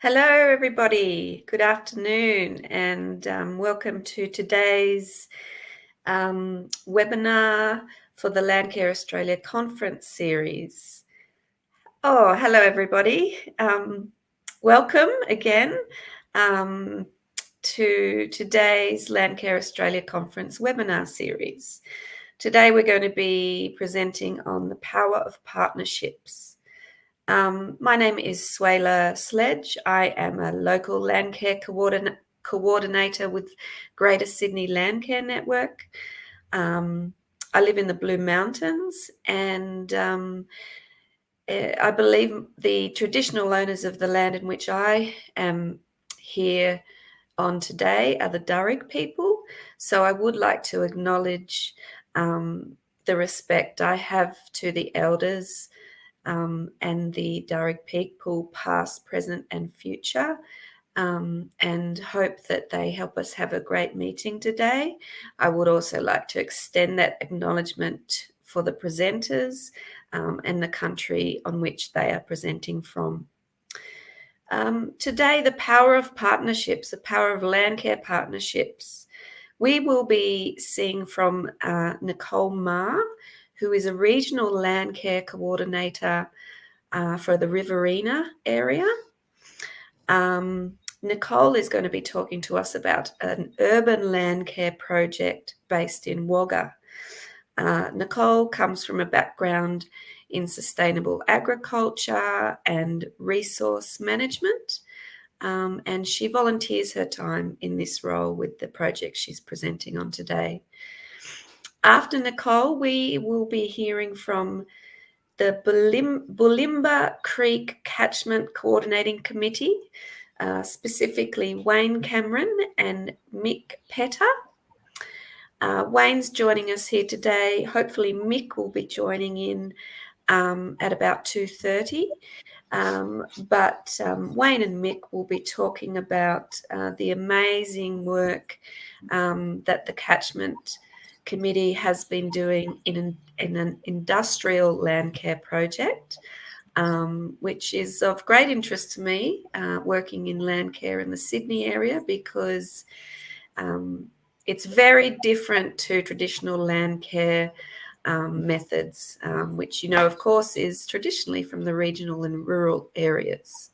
Hello, everybody. Good afternoon, and welcome to today's webinar for the Landcare Australia Conference Series. Oh, hello, everybody. Welcome again to today's Landcare Australia Conference webinar series. Today, we're going to be presenting on the power of partnerships. My name is Xuela Sledge. I am a local Landcare coordinator with Greater Sydney Landcare Network. I live in the Blue Mountains, and I believe the traditional owners of the land in which I am here on today are the Darug people. So I would like to acknowledge the respect I have to the elders and the Darug people, past, present, and future, and hope that they help us have a great meeting today. I would also like to extend that acknowledgement for the presenters and the country on which they are presenting from. Today, the power of partnerships, the power of Landcare partnerships. We will be seeing from Nicole Ma, who is a regional Landcare coordinator for the Riverina area. Nicole is going to be talking to us about an urban Landcare project based in Wagga. Nicole comes from a background in sustainable agriculture and resource management, and she volunteers her time in this role with the project she's presenting on today. After Nicole, we will be hearing from the Bulimba Creek Catchment Coordinating Committee, specifically Wayne Cameron and Mick Petter. Wayne's joining us here today. Hopefully Mick will be joining in at about 2:30. But Wayne and Mick will be talking about the amazing work that the Catchment Committee has been doing in an industrial Landcare project, which is of great interest to me, working in Landcare in the Sydney area, because it's very different to traditional Landcare methods, which, of course, is traditionally from the regional and rural areas.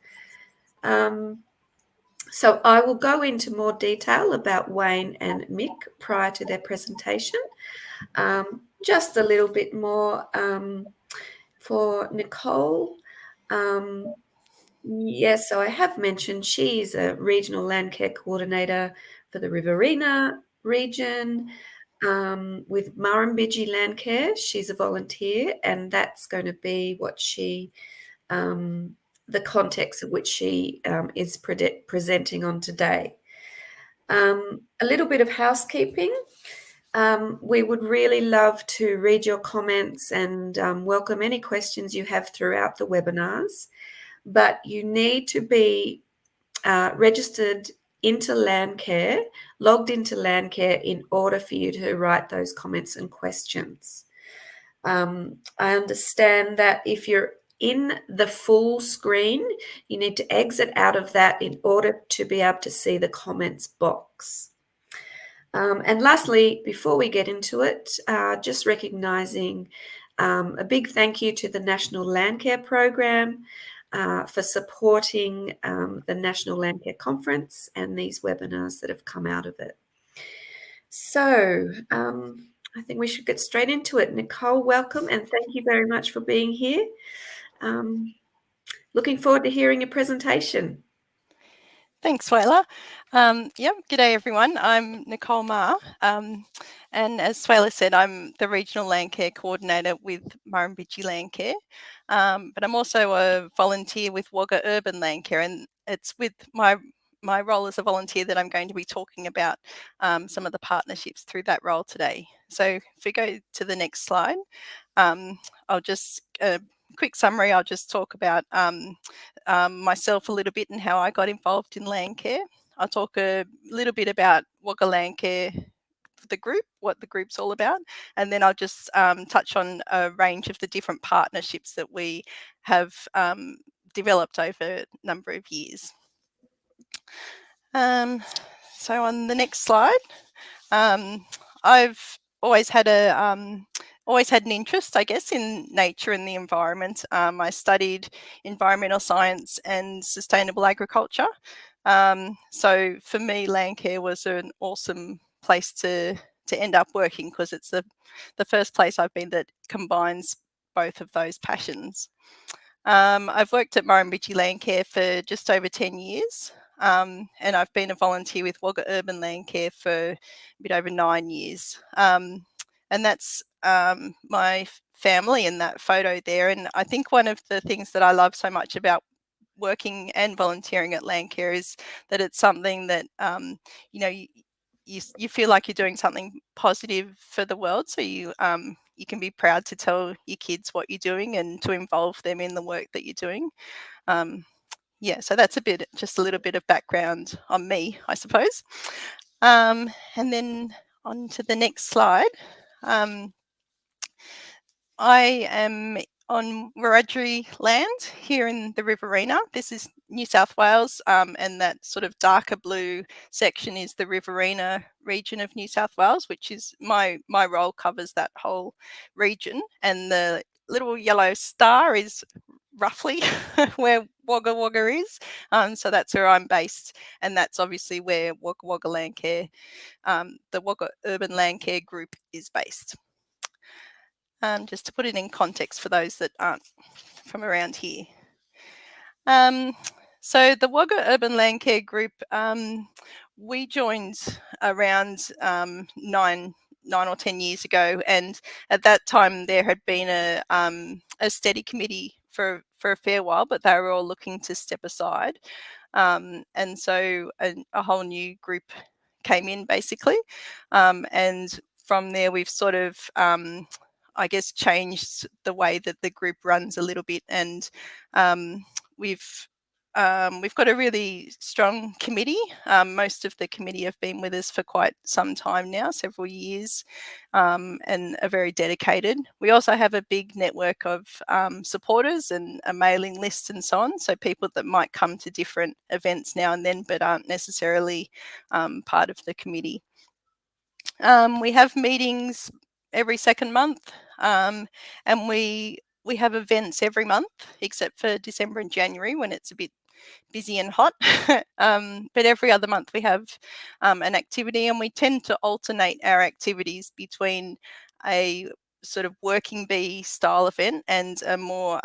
So I will go into more detail about Wayne and Mick prior to their presentation. Just a little bit more for Nicole. Yes, so I have mentioned she's a regional Landcare coordinator for the Riverina region with Murrumbidgee Landcare. She's a volunteer, and that's going to be what she the context of which she is presenting on today. A little bit of housekeeping. We would really love to read your comments and welcome any questions you have throughout the webinars, but you need to be registered into Landcare, logged into Landcare in order for you to write those comments and questions. I understand that if you're in the full screen, you need to exit out of that in order to be able to see the comments box. And lastly, before we get into it, just recognising a big thank you to the National Landcare Program for supporting the National Landcare Conference and these webinars that have come out of it. So I think we should get straight into it. Nicole, welcome, and thank you very much for being here. Looking forward to hearing your presentation. Thanks, Xuela. G'day everyone. I'm Nicole Ma, and as Xuela said, I'm the Regional Landcare Coordinator with Murrumbidgee Landcare, but I'm also a volunteer with Wagga Urban Landcare, and it's with my role as a volunteer that I'm going to be talking about some of the partnerships through that role today. So if we go to the next slide, I'll just quick summary. I'll just talk about myself a little bit and how I got involved in Landcare. I'll talk a little bit about Wagga Landcare, the group, what the group's all about, and then I'll just touch on a range of the different partnerships that we have developed over a number of years. So on the next slide, I've always had an interest, I guess, in nature and the environment. I studied environmental science and sustainable agriculture. So for me, Landcare was an awesome place to end up working, because it's the first place I've been that combines both of those passions. I've worked at Murrumbidgee Landcare for just over 10 years. And I've been a volunteer with Wagga Urban Landcare for a bit over 9 years. And that's my family in that photo there. And I think one of the things that I love so much about working and volunteering at Landcare is that it's something that, you feel like you're doing something positive for the world. So you can be proud to tell your kids what you're doing and to involve them in the work that you're doing. So that's just a little bit of background on me, I suppose. And then on to the next slide. I am on Wiradjuri land here in the Riverina. This is New South Wales, and that sort of darker blue section is the Riverina region of New South Wales, which is my role covers that whole region. And the little yellow star is roughly where Wagga Wagga is. So that's where I'm based, and that's obviously where Wagga Wagga Landcare, the Wagga Urban Landcare Group, is based. Just to put it in context for those that aren't from around here. So the Wagga Urban Landcare Group, we joined around 9 or 10 years ago, and at that time there had been a steady committee for a fair while, but they were all looking to step aside, and so a whole new group came in, basically, and from there we've sort of I guess changed the way that the group runs a little bit, and we've got a really strong committee. Most of the committee have been with us for quite some time now, several years, and are very dedicated. We also have a big network of supporters and a mailing list and so on, so people that might come to different events now and then but aren't necessarily part of the committee. We have meetings every second month, and we have events every month except for December and January when it's a bit busy and hot. But every other month we have an activity, and we tend to alternate our activities between a sort of working bee style event and a more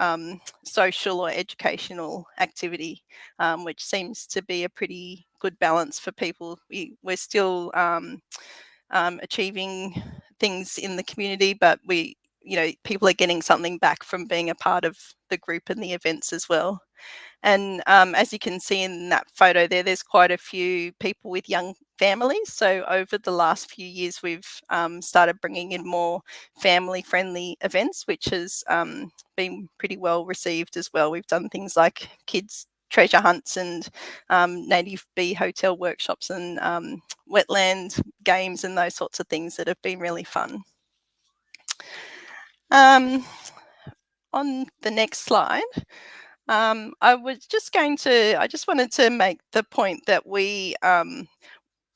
social or educational activity, which seems to be a pretty good balance for people. We're still achieving things in the community, but people are getting something back from being a part of the group and the events as well. And as you can see in that photo there's quite a few people with young families. So over the last few years, we've started bringing in more family-friendly events, which has been pretty well received as well. We've done things like kids treasure hunts and native bee hotel workshops and wetland games and those sorts of things that have been really fun. On the next slide, I just wanted to make the point that we,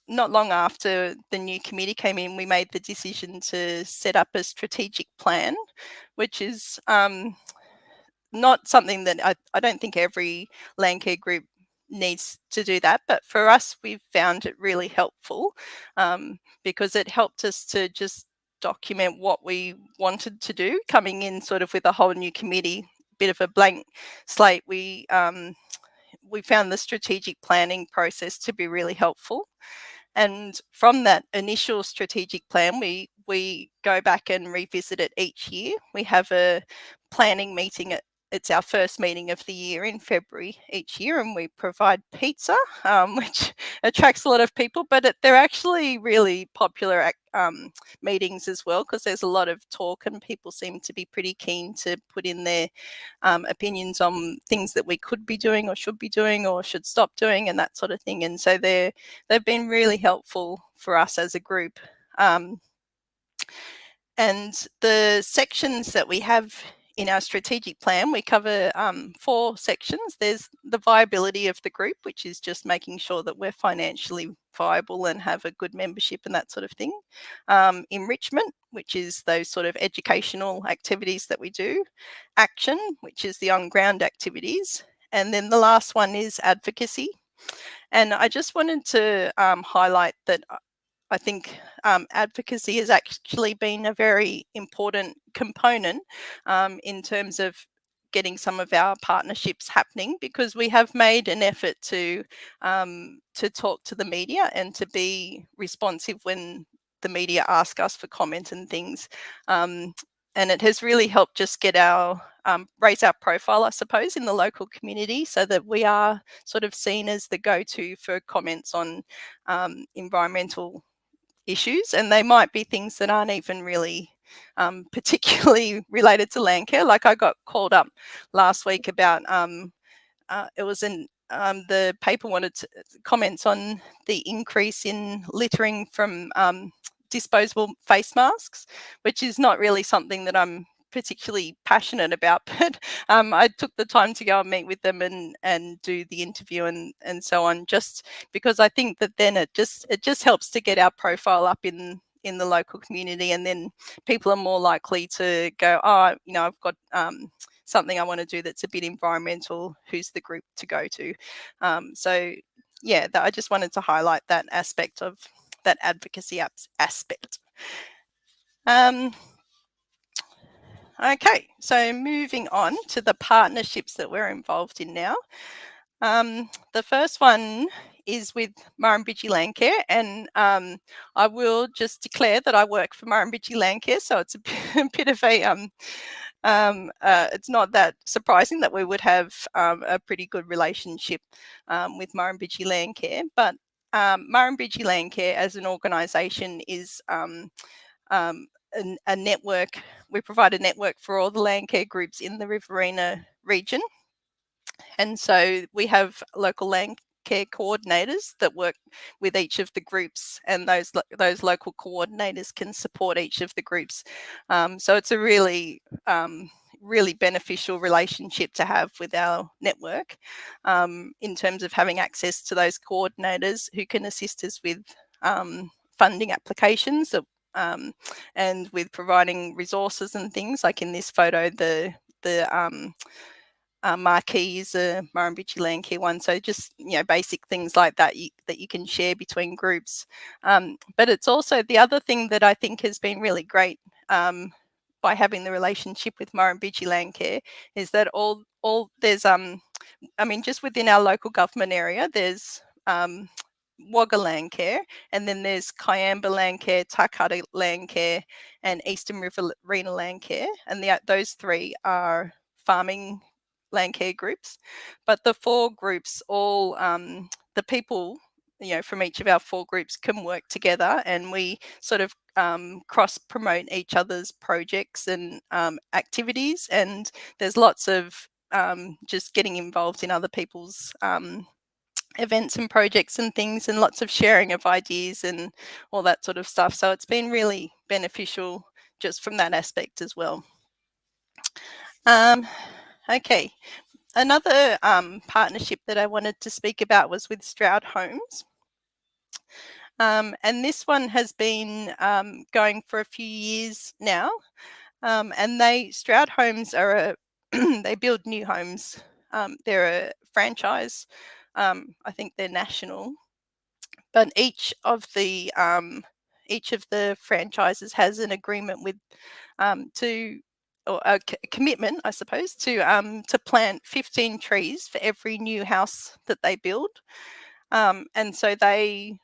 not long after the new committee came in, we made the decision to set up a strategic plan, which is not something that I don't think every Landcare group needs to do that, but for us we've found it really helpful, because it helped us to just document what we wanted to do coming in sort of with a whole new committee, bit of a blank slate. We found the strategic planning process to be really helpful, and from that initial strategic plan we go back and revisit it each year. We have a planning meeting it's our first meeting of the year in February each year, and we provide pizza, which attracts a lot of people, but they're actually really popular meetings as well, because there's a lot of talk and people seem to be pretty keen to put in their opinions on things that we could be doing or should be doing or should stop doing and that sort of thing. And so they've been really helpful for us as a group. And the sections that we have in our strategic plan, we cover 4 sections. There's the viability of the group, which is just making sure that we're financially viable and have a good membership and that sort of thing. Enrichment, which is those sort of educational activities that we do. Action, which is the on-ground activities. And then the last one is advocacy. And I just wanted to highlight that I think advocacy has actually been a very important component in terms of getting some of our partnerships happening, because we have made an effort to talk to the media and to be responsive when the media ask us for comment and things. And it has really helped just get our raise our profile, I suppose, in the local community, so that we are sort of seen as the go-to for comments on environmental issues, and they might be things that aren't even really particularly related to Landcare. Like I got called up last week about it was in the paper wanted comments on the increase in littering from disposable face masks, which is not really something that I'm particularly passionate about, but I took the time to go and meet with them and do the interview and so on, just because I think that then it just helps to get our profile up in the local community, and then people are more likely to go, oh, you know, I've got something I want to do that's a bit environmental, who's the group to go to. So yeah, I just wanted to highlight that aspect of that advocacy aspect. Okay, so moving on to the partnerships that we're involved in now. The first one is with Murrumbidgee Landcare, and I will just declare that I work for Murrumbidgee Landcare, so it's a bit of a it's not that surprising that we would have a pretty good relationship with Murrumbidgee Landcare, but Murrumbidgee Landcare as an organisation is a network. We provide a network for all the Landcare groups in the Riverina region. And so we have local Landcare coordinators that work with each of the groups, and those local coordinators can support each of the groups. So it's a really beneficial relationship to have with our network in terms of having access to those coordinators who can assist us with funding applications and with providing resources and things. Like in this photo, the marquee is a Murrumbidgee Landcare one, so just basic things like that that you can share between groups. But it's also the other thing that I think has been really great by having the relationship with Murrumbidgee Landcare is that all there's I mean, just within our local government area, there's Wagga Landcare, and then there's Kiamba Landcare, Takata Landcare, and Eastern Riverina Landcare, and those 3 are farming Landcare groups. But the 4 groups, all the people from each of our 4 groups can work together, and we sort of cross promote each other's projects and activities, and there's lots of just getting involved in other people's events and projects and things, and lots of sharing of ideas and all that sort of stuff. So it's been really beneficial just from that aspect as well. Okay, another partnership that I wanted to speak about was with Stroud Homes. And this one has been going for a few years now. And Stroud Homes are they build new homes. They're a franchise. I think they're national, but each of the franchises has an agreement with or a commitment, I suppose, to plant 15 trees for every new house that they build. And so they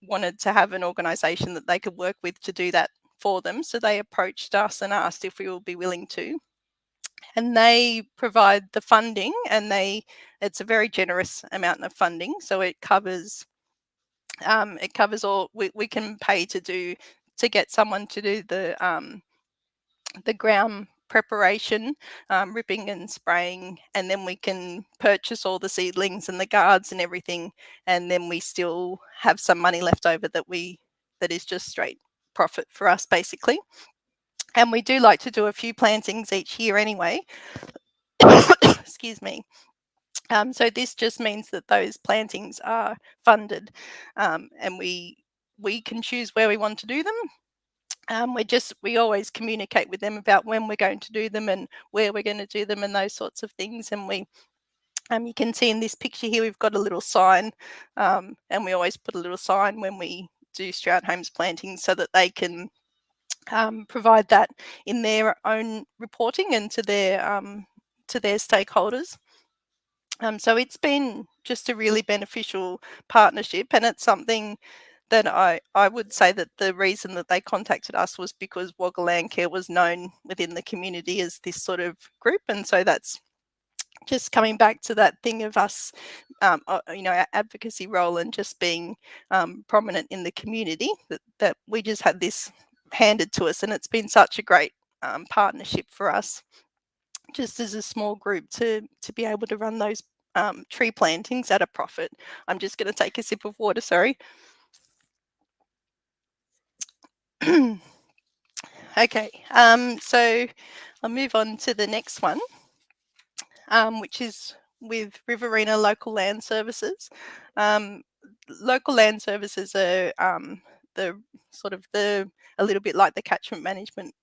wanted to have an organisation that they could work with to do that for them. So they approached us and asked if we would be willing to. And they provide the funding, and it's a very generous amount of funding. So it covers all we can pay to get someone to do the ground preparation, ripping and spraying, and then we can purchase all the seedlings and the guards and everything, and then we still have some money left over that is just straight profit for us, basically. And we do like to do a few plantings each year anyway. Excuse me. So this just means that those plantings are funded, and we can choose where we want to do them. We always communicate with them about when we're going to do them and where we're going to do them and those sorts of things. And you can see in this picture here, we've got a little sign, and we always put a little sign when we do Stroud Homes plantings so that they can provide that in their own reporting and to their stakeholders. So it's been just a really beneficial partnership, and it's something that I would say that the reason that they contacted us was because Wagga Landcare was known within the community as this sort of group, and so that's just coming back to that thing of us, our advocacy role and just being prominent in the community, that we just had this handed to us, and it's been such a great partnership for us, just as a small group, to be able to run those tree plantings at a profit. I'm just going to take a sip of water, sorry. Okay, so I'll move on to the next one, which is with Riverina Local Land Services. Local Land Services are the sort of a little bit like the catchment management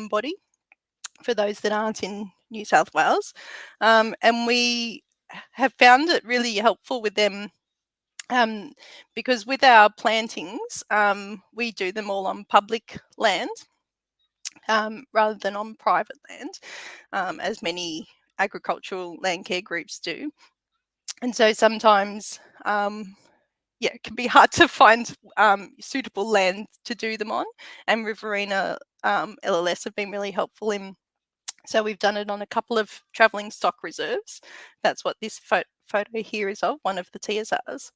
body for those that aren't in New South Wales, and we have found it really helpful with them, because with our plantings, we do them all on public land rather than on private land, as many agricultural land care groups do. And so sometimes, it can be hard to find suitable land to do them on, and Riverina LLS have been really helpful in. So we've done it on a couple of travelling stock reserves. That's what this photo here is of, one of the TSRs.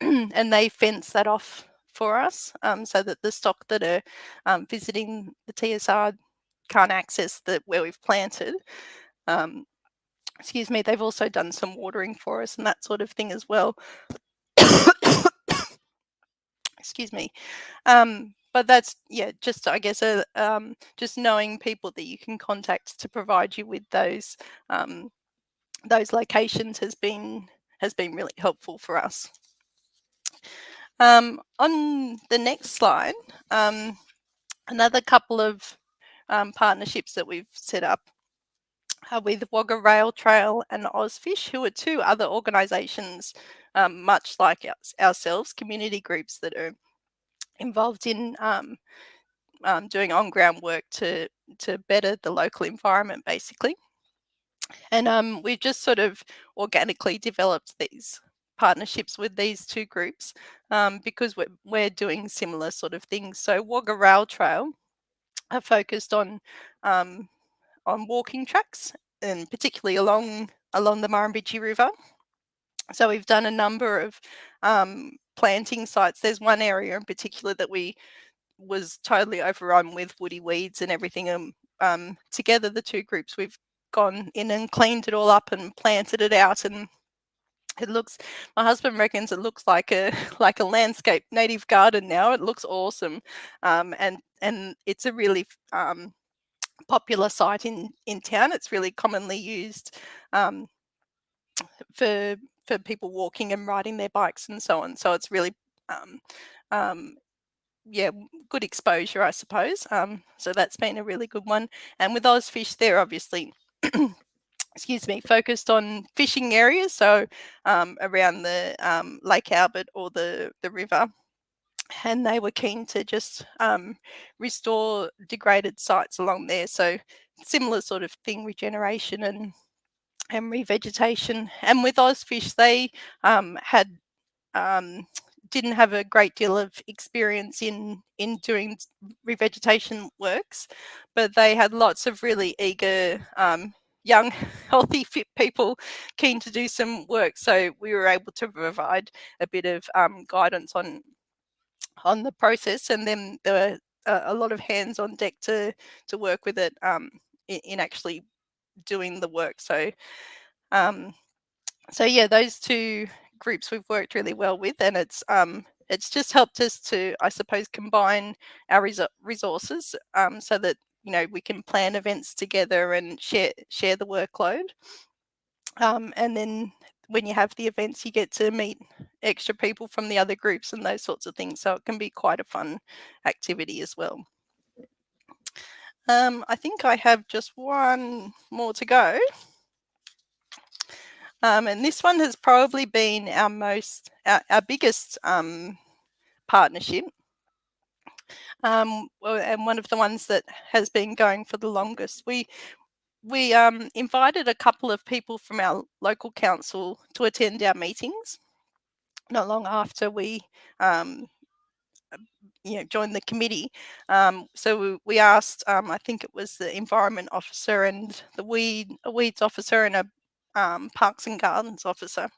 And they fence that off for us, so that the stock that are visiting the TSR can't access where we've planted. Excuse me, they've also done some watering for us and that sort of thing as well. Excuse me. But that's, just, I guess, just knowing people that you can contact to provide you with those locations has been really helpful for us. On the next slide, another couple of partnerships that we've set up with Wagga Rail Trail and Ozfish, who are two other organisations, much like ourselves, community groups that are involved in doing on-ground work to better the local environment, basically. And we've just sort of organically developed these partnerships with these two groups, because we're doing similar sort of things. So Wagga Rail Trail are focused on walking tracks, and particularly along the Murrumbidgee River. So we've done a number of planting sites. There's one area in particular that was totally overrun with woody weeds and everything. Together, the two groups, we've gone in and cleaned it all up and planted it out, and it looks, my husband reckons it looks like a landscape native garden now. It looks awesome, and it's a really popular site in town. It's really commonly used for people walking and riding their bikes and so on. So it's really good exposure, I suppose. So that's been a really good one. And with Ozfish, they're obviously excuse me, focused on fishing areas, so around the Lake Albert or the river. And they were keen to just restore degraded sites along there. So similar sort of thing, regeneration and revegetation. And with Ozfish, they didn't have a great deal of experience in doing revegetation works, but they had lots of really eager young, healthy, fit people keen to do some work. So we were able to provide a bit of guidance on the process, and then there were a lot of hands on deck to work with it in actually doing the work. So those two groups we've worked really well with, and it's just helped us to, I suppose, combine our resources, so that we can plan events together and share the workload. And then when you have the events, you get to meet extra people from the other groups and those sorts of things. So it can be quite a fun activity as well. I think I have just one more to go. And this one has probably been our biggest partnership. And one of the ones that has been going for the longest. We invited a couple of people from our local council to attend our meetings not long after we joined the committee. So we asked, I think it was the environment officer and the weeds officer and a parks and gardens officer.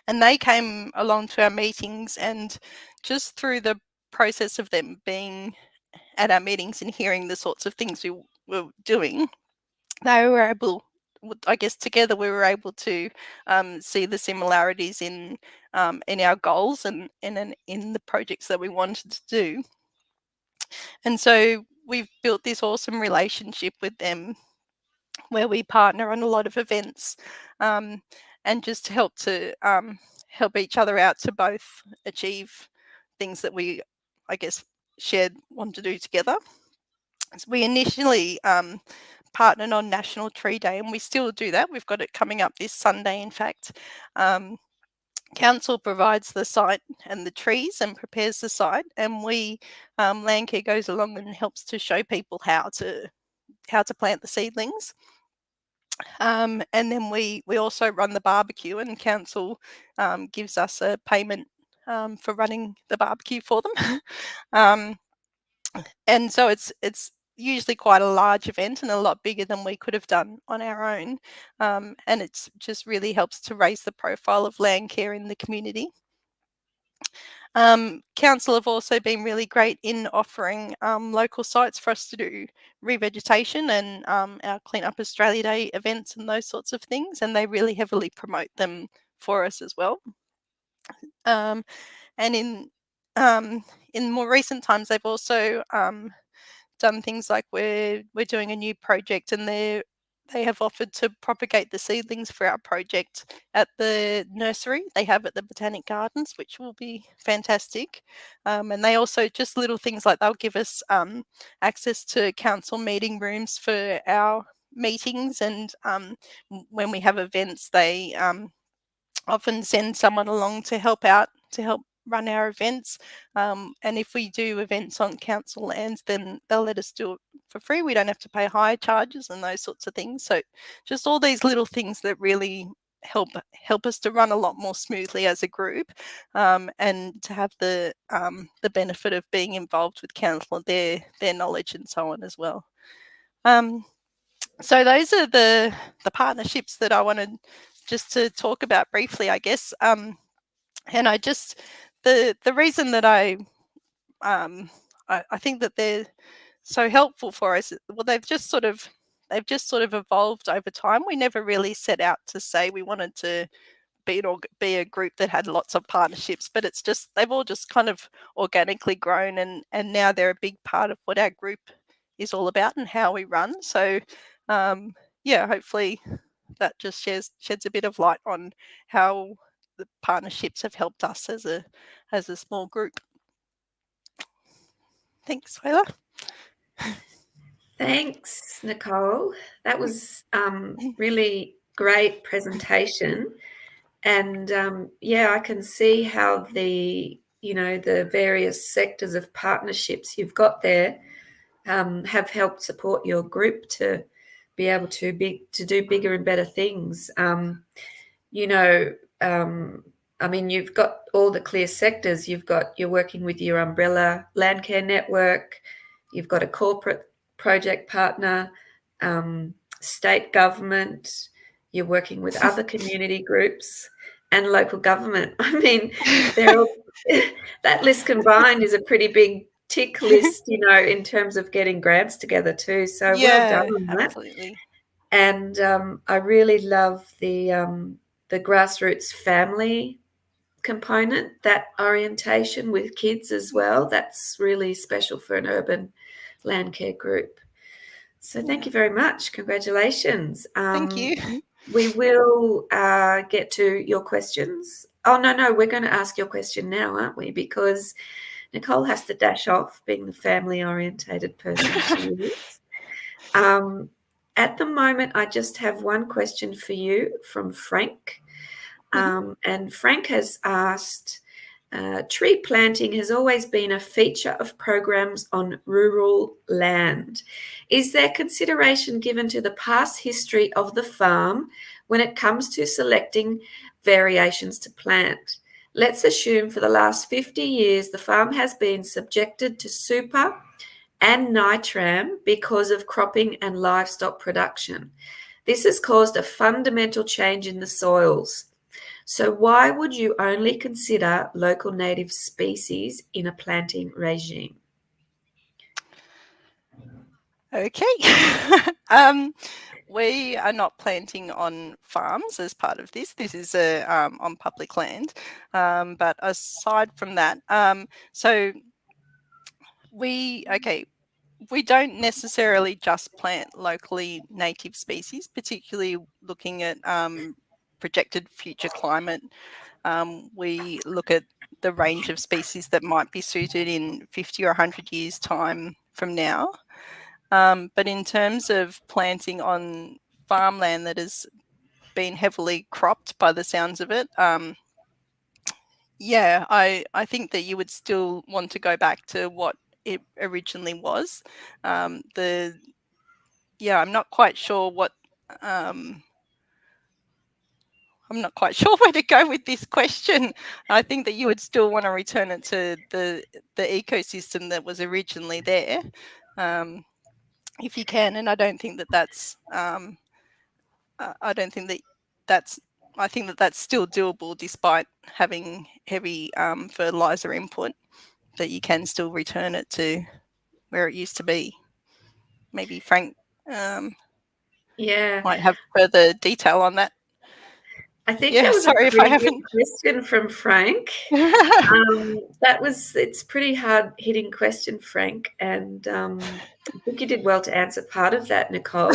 And they came along to our meetings, and just through the process of them being at our meetings and hearing the sorts of things we were doing, they were able, I guess together we were able to see the similarities in our goals and in the projects that we wanted to do. And so we've built this awesome relationship with them where we partner on a lot of events, and just help each other out to both achieve things that we, I guess, want to do together. So we initially partnered on National Tree Day, and we still do that. We've got it coming up this Sunday, in fact. Council provides the site and the trees and prepares the site, and we Landcare goes along and helps to show people how to plant the seedlings. And then we also run the barbecue, and council gives us a payment for running the barbecue for them. And so it's usually quite a large event and a lot bigger than we could have done on our own. And it's just really helps to raise the profile of Landcare in the community. Council have also been really great in offering local sites for us to do revegetation and our Clean Up Australia Day events and those sorts of things, and they really heavily promote them for us as well. And in more recent times, they've also done things like we're doing a new project, and they have offered to propagate the seedlings for our project at the nursery they have at the Botanic Gardens, which will be fantastic. And they also, just little things like they'll give us access to council meeting rooms for our meetings, and when we have events, they often send someone along to help run our events. And if we do events on council lands, then they'll let us do it for free. We don't have to pay higher charges and those sorts of things. So just all these little things that really help us to run a lot more smoothly as a group, and to have the benefit of being involved with council, their knowledge and so on as well. So those are the partnerships that I wanted just to talk about briefly, I guess. And I just the reason that I think that they're so helpful for us, well, they've just sort of evolved over time. We never really set out to say we wanted to be a group that had lots of partnerships, but it's just they've all just kind of organically grown, and now they're a big part of what our group is all about and how we run. So yeah, hopefully that just sheds a bit of light on how the partnerships have helped us as a small group. Thanks, Xuela. Thanks, Nicole. That was really great presentation. And yeah, I can see how the various sectors of partnerships you've got there have helped support your group to be able to do bigger and better things. I mean, you've got all the clear sectors. You're working with your umbrella Landcare network. You've got a corporate project partner, state government. You're working with other community groups and local government. I mean, that list combined is a pretty big tick list, in terms of getting grants together too. So well done on that. Absolutely. And I really love the grassroots family component, that orientation with kids as well. That's really special for an urban Landcare Group. So thank Yeah. you very much. Congratulations. Thank you. We will get to your questions. Oh, no, we're going to ask your question now, aren't we? Because Nicole has to dash off, being the family-orientated person she is. At the moment, I just have one question for you from Frank. And Frank has asked, tree planting has always been a feature of programs on rural land. Is there consideration given to the past history of the farm when it comes to selecting variations to plant? Let's assume for the last 50 years the farm has been subjected to super and nitram because of cropping and livestock production. This has caused a fundamental change in the soils. So why would you only consider local native species in a planting regime? Okay. We are not planting on farms as part of this. This is on public land. But aside from that, so we don't necessarily just plant locally native species, particularly looking at projected future climate. We look at the range of species that might be suited in 50 or 100 years' time from now. But in terms of planting on farmland that has been heavily cropped by the sounds of it, yeah, I think that you would still want to go back to what it originally was. I'm not quite sure what I'm not quite sure where to go with this question. I think that you would still want to return it to the ecosystem that was originally there, if you can. And I don't think that that's I don't think that that's I think that that's still doable despite having heavy fertilizer input. That you can still return it to where it used to be. Maybe Frank Yeah, might have further detail on that. I think Yeah, that was a sorry if I pretty good haven't. question from Frank. It's a pretty hard hitting question, Frank, and I think you did well to answer part of that, Nicole.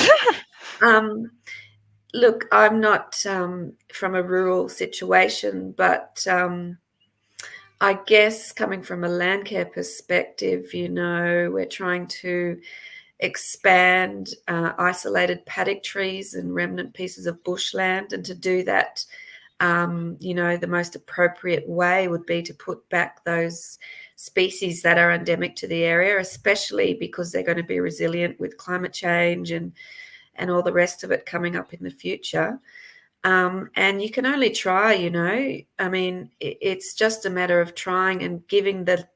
Look, I'm not from a rural situation, but I guess coming from a Landcare perspective, we're trying to expand isolated paddock trees and remnant pieces of bushland, and to do that, the most appropriate way would be to put back those species that are endemic to the area, especially because they're going to be resilient with climate change and all the rest of it coming up in the future. And you can only try, I mean, it's just a matter of trying and giving the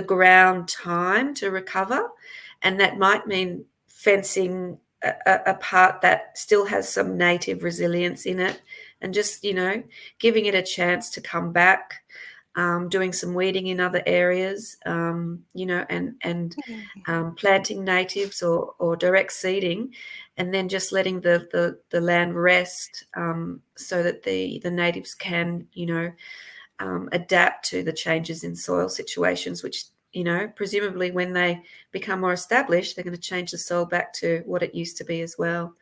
ground time to recover. And that might mean fencing a part that still has some native resilience in it, and just, giving it a chance to come back, doing some weeding in other areas, and planting natives or direct seeding, and then just letting the land rest, so that the natives can, adapt to the changes in soil situations, which, presumably when they become more established, they're going to change the soil back to what it used to be as well.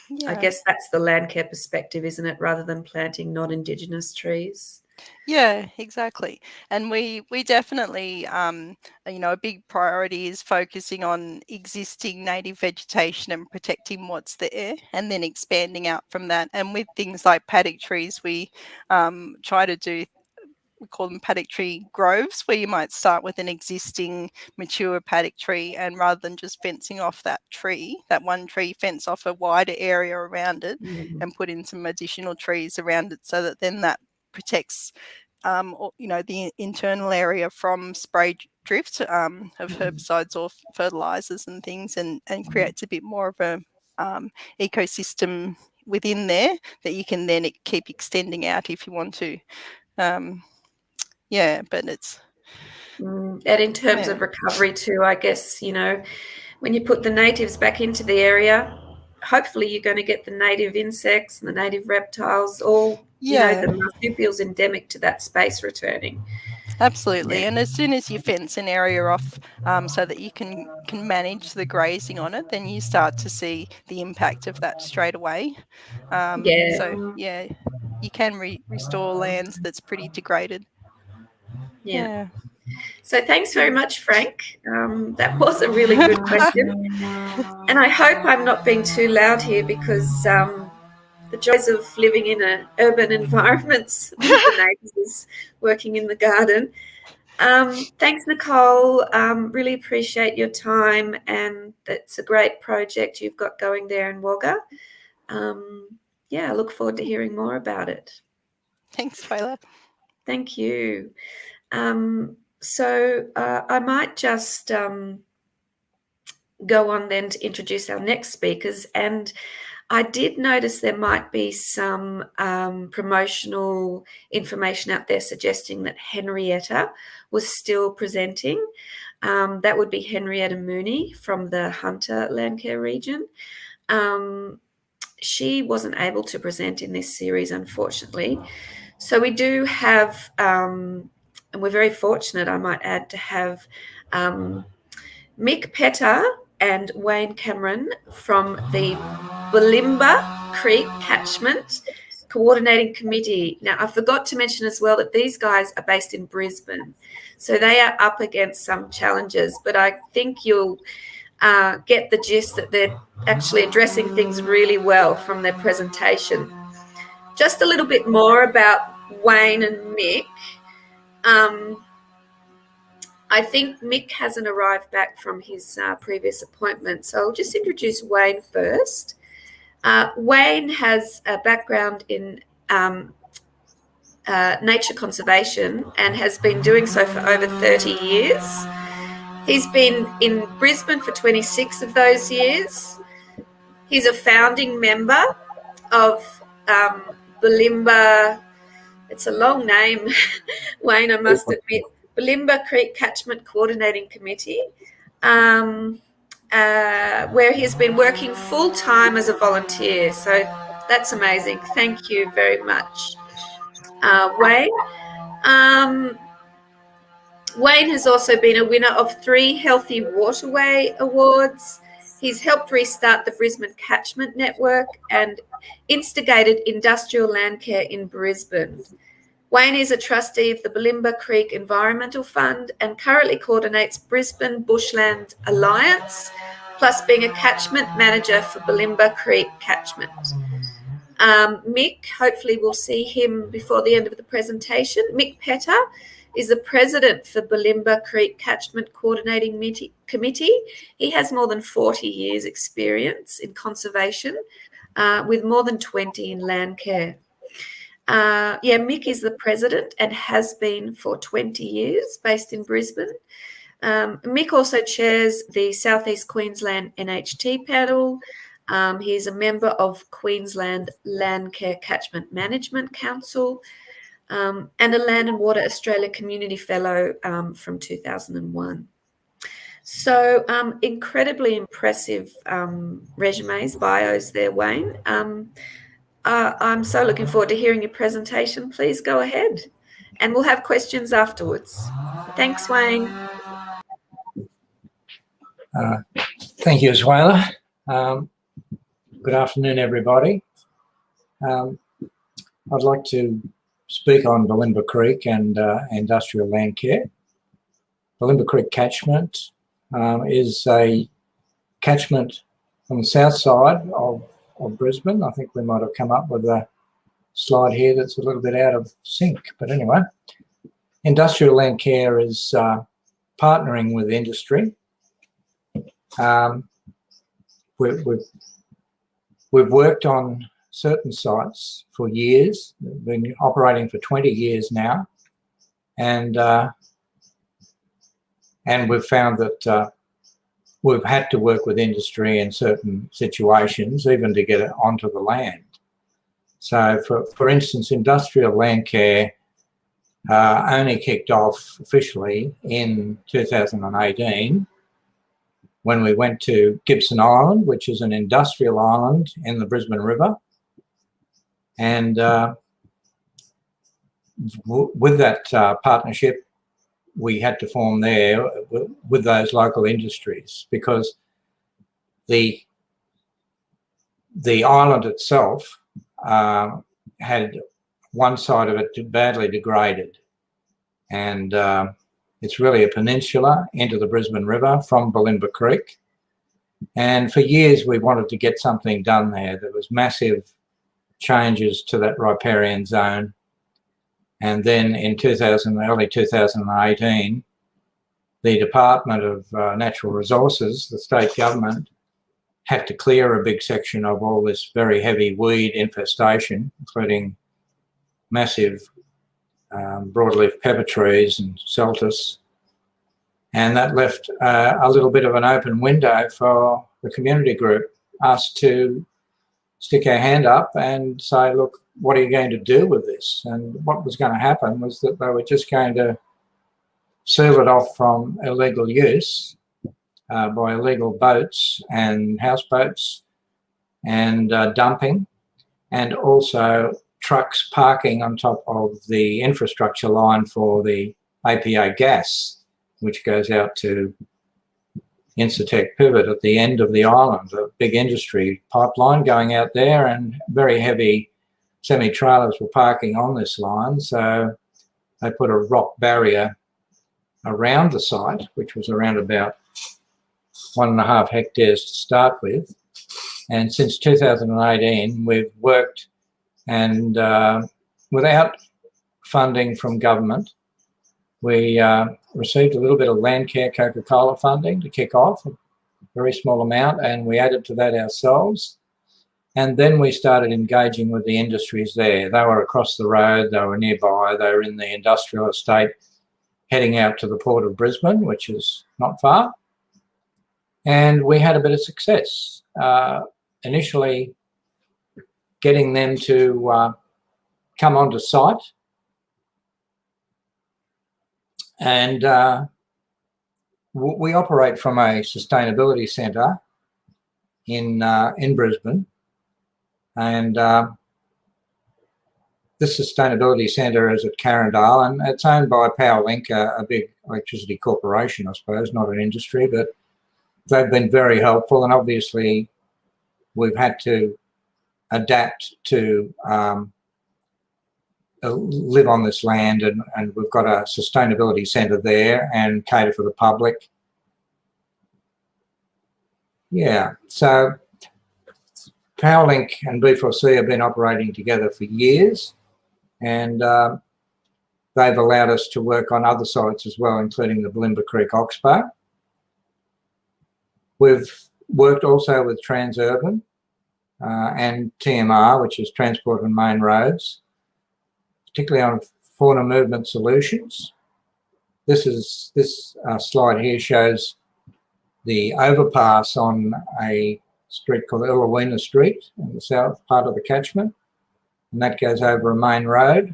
Yeah. I guess that's the Landcare perspective, isn't it, rather than planting non-Indigenous trees? Yeah, exactly. And we definitely, a big priority is focusing on existing native vegetation and protecting what's there, and then expanding out from that. And with things like paddock trees, we try to do, we call them paddock tree groves, where you might start with an existing mature paddock tree, and rather than just fencing off that one tree, fence off a wider area around it and put in some additional trees around it, so that then that protects the internal area from spray drift of herbicides or fertilizers and things, and creates a bit more of a ecosystem within there that you can then keep extending out if you want to. But it's and in terms of recovery too, I guess, when you put the natives back into the area, hopefully you're going to get the native insects and the native reptiles, all, the marsupials endemic to that space returning. Absolutely. Yeah. And as soon as you fence an area off so that you can manage the grazing on it, then you start to see the impact of that straight away. Yeah. So, yeah, you can restore lands that's pretty degraded. Yeah. Yeah. So thanks very much, Frank. That was a really good question. And I hope I'm not being too loud here because the joys of living in an urban environment, one of the neighbours is working in the garden. Thanks, Nicole. Really appreciate your time, and it's a great project you've got going there in Wagga. Yeah, I look forward to hearing more about it. Thanks, Xuela. Thank you. So I might just go on then to introduce our next speakers. And I did notice there might be some promotional information out there suggesting that Henrietta was still presenting. That would be Henrietta Mooney from the Hunter Landcare region. She wasn't able to present in this series, unfortunately. So we do have, and we're very fortunate, I might add, to have Mick Petter and Wayne Cameron from the Bulimba Creek Catchment Coordinating Committee. Now, I forgot to mention as well that these guys are based in Brisbane, so they are up against some challenges, but I think you'll get the gist that they're actually addressing things really well from their presentation. Just a little bit more about Wayne and Mick. I think Mick hasn't arrived back from his previous appointment, so I'll just introduce Wayne first. Wayne has a background in nature conservation and has been doing so for over 30 years. He's been in Brisbane for 26 of those years. He's a founding member of Bulimba. It's a long name, Wayne, I must admit. Bulimba Creek Catchment Coordinating Committee, where he's been working full-time as a volunteer. So that's amazing. Thank you very much, Wayne. Wayne has also been a winner of 3 Healthy Waterway Awards. He's helped restart the Brisbane Catchment Network and instigated industrial landcare in Brisbane. Wayne is a trustee of the Bulimba Creek Environmental Fund and currently coordinates Brisbane Bushland Alliance, plus being a catchment manager for Bulimba Creek Catchment. Mick, hopefully we'll see him before the end of the presentation. Mick Petter is the president for Bulimba Creek Catchment Coordinating Committee. He has more than 40 years experience in conservation, with more than 20 in land care. Mick is the president and has been for 20 years, based in Brisbane. Mick also chairs the Southeast Queensland NHT panel. He's a member of Queensland Landcare Catchment Management Council, and a Land and Water Australia Community Fellow from 2001. So incredibly impressive resumes, bios there, Wayne. I'm so looking forward to hearing your presentation. Please go ahead, and we'll have questions afterwards. Thanks, Wayne. Thank you, Xuela. Good afternoon, everybody. I'd like to speak on Bulimba Creek and industrial land care. Bulimba Creek catchment is a catchment on the south side of Brisbane. I think we might have come up with a slide here that's a little bit out of sync, but anyway, industrial land care is partnering with industry. We've worked on certain sites for years, been operating for 20 years now, and we've found that we've had to work with industry in certain situations, even to get it onto the land. So, for instance, industrial land care only kicked off officially in 2018 when we went to Gibson Island, which is an industrial island in the Brisbane River. And with that partnership, we had to form there with those local industries, because the island itself had one side of it badly degraded, and it's really a peninsula into the Brisbane River from Bulimba Creek. And for years we wanted to get something done there. There was massive changes to that riparian zone. And then in early 2018, the Department of Natural Resources, the state government, had to clear a big section of all this very heavy weed infestation, including massive broadleaf pepper trees and celtus. And that left a little bit of an open window for the community group, us to stick our hand up and say, look, what are you going to do with this? And what was going to happen was that they were just going to seal it off from illegal use by illegal boats and houseboats and dumping, and also trucks parking on top of the infrastructure line for the APA gas, which goes out to Incitec Pivot at the end of the island, a big industry pipeline going out there, and very heavy semi-trailers were parking on this line. So they put a rock barrier around the site, which was around about 1.5 hectares to start with. And since 2018, we've worked, and without funding from government, we received a little bit of Landcare Coca-Cola funding to kick off, a very small amount, and we added to that ourselves. And then we started engaging with the industries there. They were across the road, they were nearby, they were in the industrial estate, heading out to the Port of Brisbane, which is not far. And we had a bit of success. Initially, getting them to come onto site. And we operate from a sustainability centre in Brisbane. And this sustainability centre is at Carindale, and it's owned by PowerLink, a big electricity corporation, I suppose, not an industry, but they've been very helpful. And obviously we've had to adapt to live on this land, and we've got a sustainability centre there and cater for the public. Yeah, so PowerLink and B4C have been operating together for years, and they've allowed us to work on other sites as well, including the Bulimba Creek Oxbow. We've worked also with Transurban and TMR, which is Transport and Main Roads, particularly on fauna movement solutions. This slide here shows the overpass on a street called Illawina Street in the south part of the catchment, and that goes over a main road.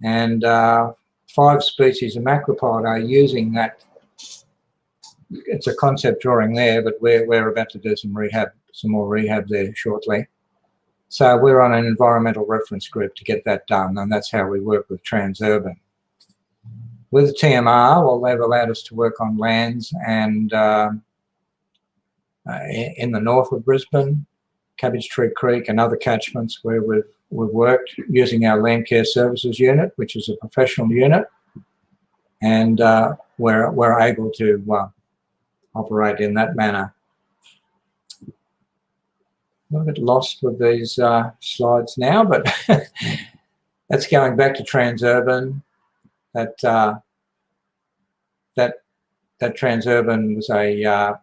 And 5 species of macropod are using that. It's a concept drawing there, but we're about to do some more rehab there shortly. So we're on an environmental reference group to get that done, and that's how we work with Transurban. With TMR, well, they've allowed us to work on lands and in the north of Brisbane, Cabbage Tree Creek and other catchments where we've worked using our Landcare Services unit, which is a professional unit, and we're able to operate in that manner. I'm a bit lost with these slides now, but that's going back to Transurban. That Transurban was a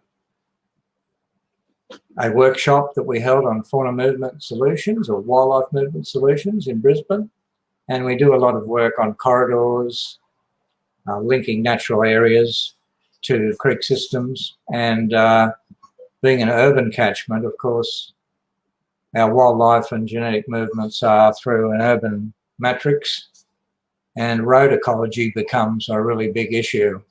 workshop that we held on fauna movement solutions or wildlife movement solutions in Brisbane, and we do a lot of work on corridors, linking natural areas to creek systems, and being an urban catchment, of course, our wildlife and genetic movements are through an urban matrix, and road ecology becomes a really big issue.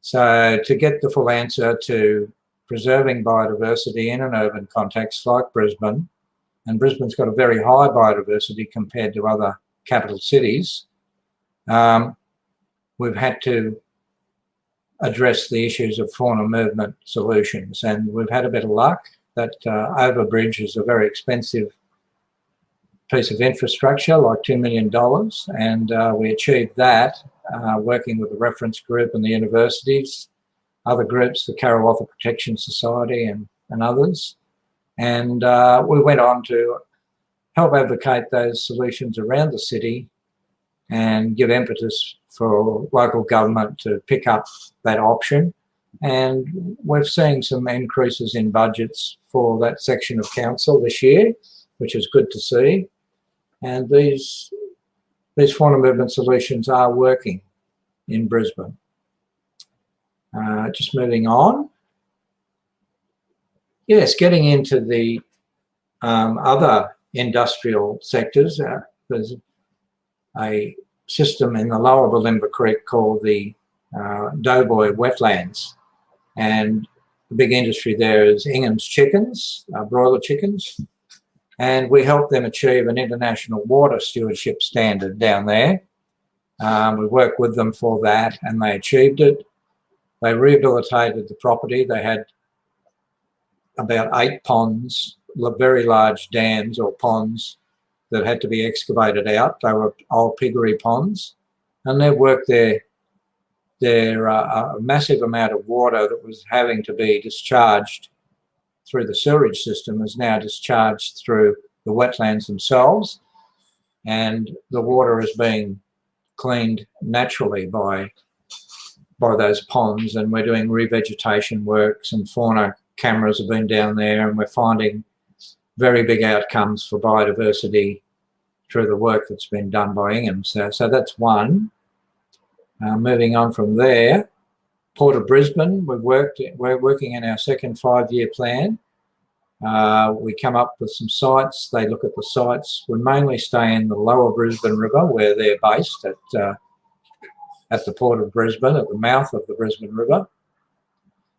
So to get the full answer to preserving biodiversity in an urban context like Brisbane, and Brisbane's got a very high biodiversity compared to other capital cities, we've had to address the issues of fauna movement solutions. And we've had a bit of luck. That overbridge is a very expensive piece of infrastructure, like $2 million, and we achieved that working with the reference group and the universities, other groups, the Karawatha Protection Society and others. And we went on to help advocate those solutions around the city and give impetus for local government to pick up that option. And we've seen some increases in budgets for that section of council this year, which is good to see. And these fauna movement solutions are working in Brisbane. Just moving on. Yes, getting into the other industrial sectors, there's a system in the lower Bulimba Creek called the Doughboy Wetlands, and the big industry there is Ingham's chickens, broiler chickens, and we helped them achieve an international water stewardship standard down there. We worked with them for that, and they achieved it. They rehabilitated the property. They had about 8 ponds, very large dams or ponds that had to be excavated out. They were old piggery ponds, and they worked a massive amount of water that was having to be discharged through the sewerage system is now discharged through the wetlands themselves, and the water is being cleaned naturally by those ponds. And we're doing revegetation works, and fauna cameras have been down there, and we're finding very big outcomes for biodiversity through the work that's been done by Ingham. So that's one. Moving on from there, Port of Brisbane, we're working in our second 5-year plan. We come up with some sites. They look at the sites. We mainly stay in the lower Brisbane River, where they're based at the Port of Brisbane, at the mouth of the Brisbane River.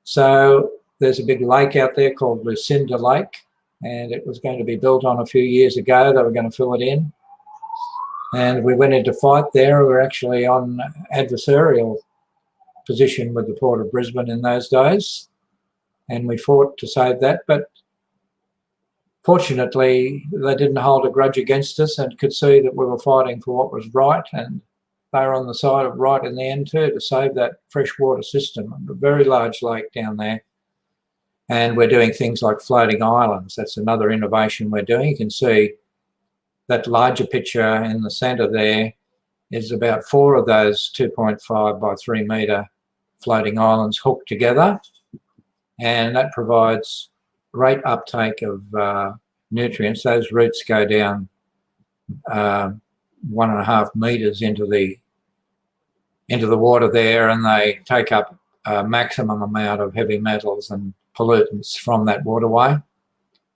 So there's a big lake out there called Lucinda Lake, and it was going to be built on a few years ago. They were going to fill it in. And we went into fight there. We were actually on adversarial position with the Port of Brisbane in those days, and we fought to save that. But fortunately, they didn't hold a grudge against us and could see that we were fighting for what was right, and they were on the side of right in the end too, to save that freshwater system, a very large lake down there. And we're doing things like floating islands. That's another innovation we're doing. You can see that larger picture in the centre there is about 4 of those 2.5 by 3 metre floating islands hooked together, and that provides great uptake of nutrients. Those roots go down 1.5 metres into the water there, and they take up a maximum amount of heavy metals and pollutants from that waterway.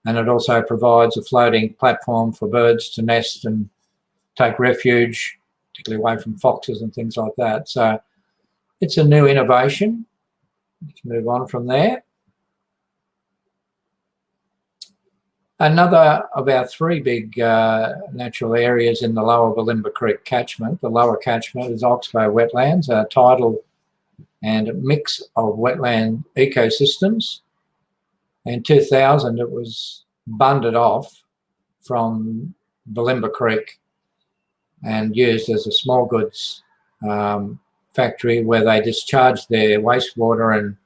And it also provides a floating platform for birds to nest and take refuge, particularly away from foxes and things like that. So it's a new innovation. Let's move on from there. Another of our 3 big natural areas in the lower Bulimba Creek catchment, the lower catchment, is Oxbow Wetlands, a tidal and a mix of wetland ecosystems. In 2000, it was bundled off from Bulimba Creek and used as a small goods factory, where they discharged their wastewater and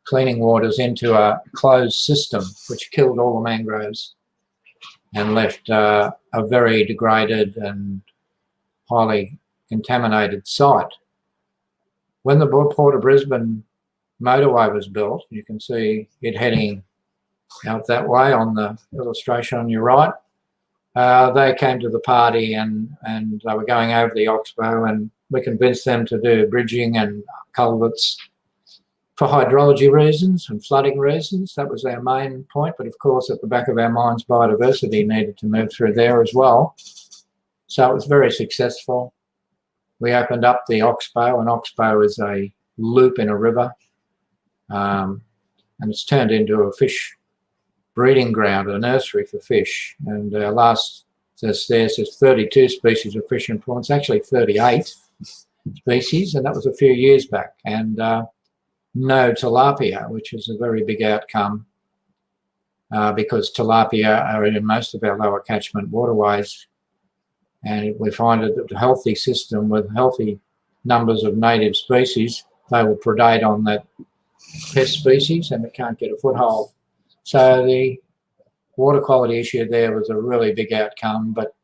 cleaning waters into a closed system, which killed all the mangroves and left a very degraded and highly contaminated site. When the Port of Brisbane motorway was built, you can see it heading out that way on the illustration on your right. They came to the party and they were going over the Oxbow, and we convinced them to do bridging and culverts for hydrology reasons and flooding reasons. That was our main point, but of course at the back of our minds, biodiversity needed to move through there as well. So it was very successful. We opened up the Oxbow, and Oxbow is a loop in a river, and it's turned into a fish breeding ground, a nursery for fish. And our last test there says 32 species of fish and prawns, actually 38 species, and that was a few years back. And no tilapia, which is a very big outcome because tilapia are in most of our lower catchment waterways, and we find that a healthy system with healthy numbers of native species, they will predate on that pest species and it can't get a foothold. So the water quality issue there was a really big outcome, but